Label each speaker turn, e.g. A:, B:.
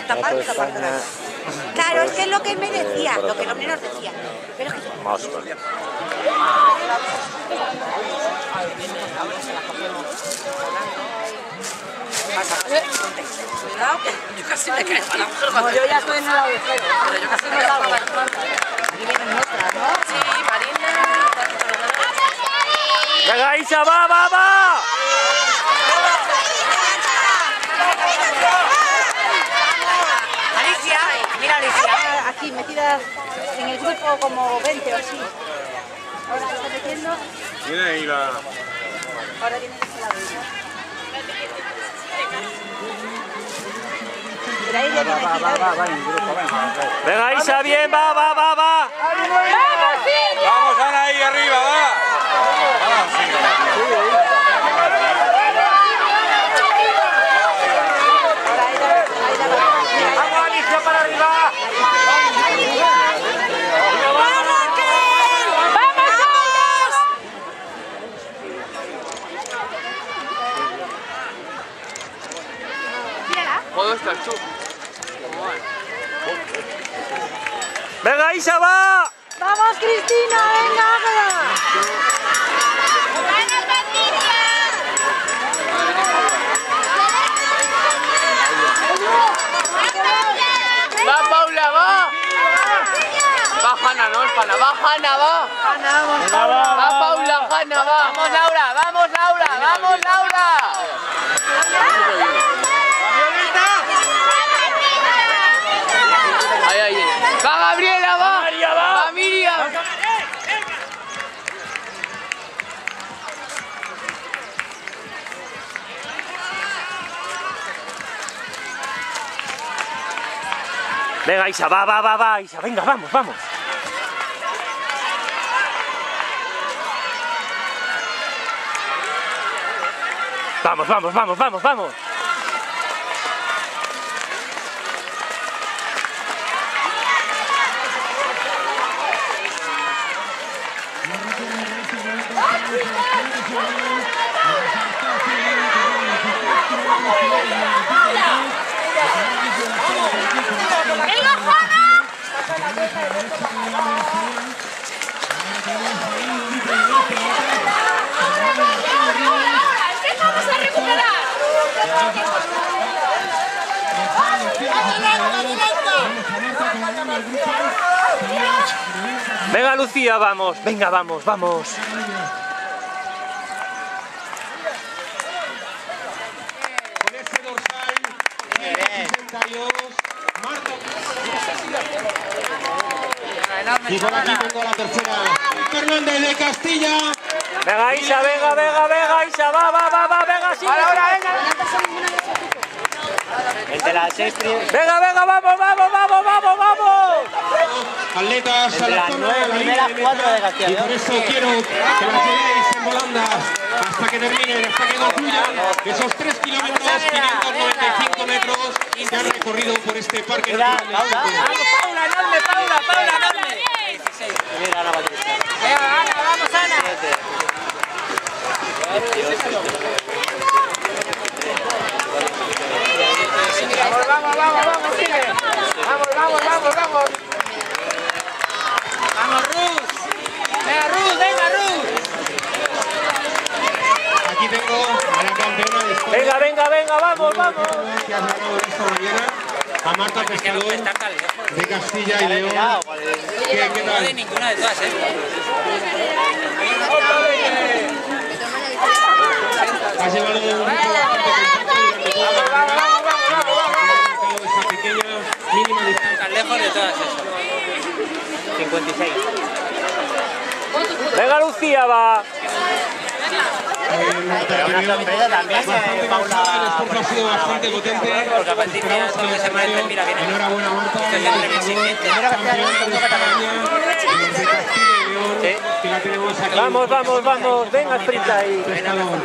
A: tapar atrás. Claro, es que es lo que él me decía, lo que el hombre nos decía. Pero es que...
B: Vamos a ver.
A: Cuidado, que yo casi me caigo a la mujer. No, yo ya estoy en el agujero. Pero yo casi me caigo a la mujer. Aquí vienen nuestras, ¿no? Sí, Marina.
B: ¡Venga, Isa, va, va, va!
A: Alicia, mira Alicia. Aquí metidas en el grupo como 20 o así. Ahora se está metiendo.
C: Viene ahí la...
A: Ahora viene de ese lado.
B: Venga, Isa, bien, va, va, va, va.
C: Vamos, Ana, ahí arriba, va.
B: Vamos, Alicia, para arriba.
C: ¿Puedo estar tú?
B: Venga, Isa, va.
A: ¡Vamos, Cristina! ¡Venga, Águeda!
C: ¡Va, Paula, va! Va, Hanna, no, Hanna, va, Hanna, va. Va, Paula, Hanna, va. Vamos, Laura, vamos, Laura, vamos, Laura. Ahí, ahí. Va, Gabriela, va. Va, Miriam.
B: Venga, Isa, va, va, va, va, Isa, venga, vamos, vamos. Vamos, vamos, vamos, vamos, vamos.
A: ¡Vamos a recuperar!
B: Venga, Lucía, vamos, venga, vamos, vamos.
C: Con ese dorsal, 62, Marta. Y por aquí tengo la tercera. Fernández de Castilla.
B: Venga, Isa, venga, venga, venga, Isa, va, va, va, va, venga, sigue.
C: Ahora, venga.
B: El de las 6 Venga, venga, vamos, vamos, vamos, vamos, vamos.
C: Atletas a la zona de la línea de meta. Y por eso quiero que las llevéis en volandas hasta que terminen, hasta que concluyan esos 3 kilómetros, 595 metros que han recorrido por este parque natural.
B: Vamos, Paula, enorme, Paula, Paula, enorme. 16. Mira, Ana Patricia.
A: Venga, Ana, vamos, Ana.
C: Vamos, vamos, vamos, vamos, sigue. Vamos, vamos, vamos, vamos.
A: Vamos, Ruth. Venga, Ruth, venga, Ruth.
C: Aquí tengo a la campeona de España.
B: Venga, venga, venga, vamos, vamos.
C: Que has ganado esta mañana. A Marta Pescador de Castilla y León. ¿Qué tal?
D: No de ninguna de todas,
C: Has llevado un grupo bastante compacto durante toda la carrera. Has marcado esta pequeña mínima distancia.
D: Tan lejos de todas esas.
B: 56. Venga, Lucía, va.
C: Una sorpresa también. Bastante cansada, el esfuerzo ha sido bastante potente.
D: Porque a partir de todo lo que se merece, mira, viene.
C: Enhorabuena, Marta. Campeón de España de Castilla y León, que la tenemos aquí.
B: Vamos, vamos, vamos. Venga, sprint ahí.
C: Pescador.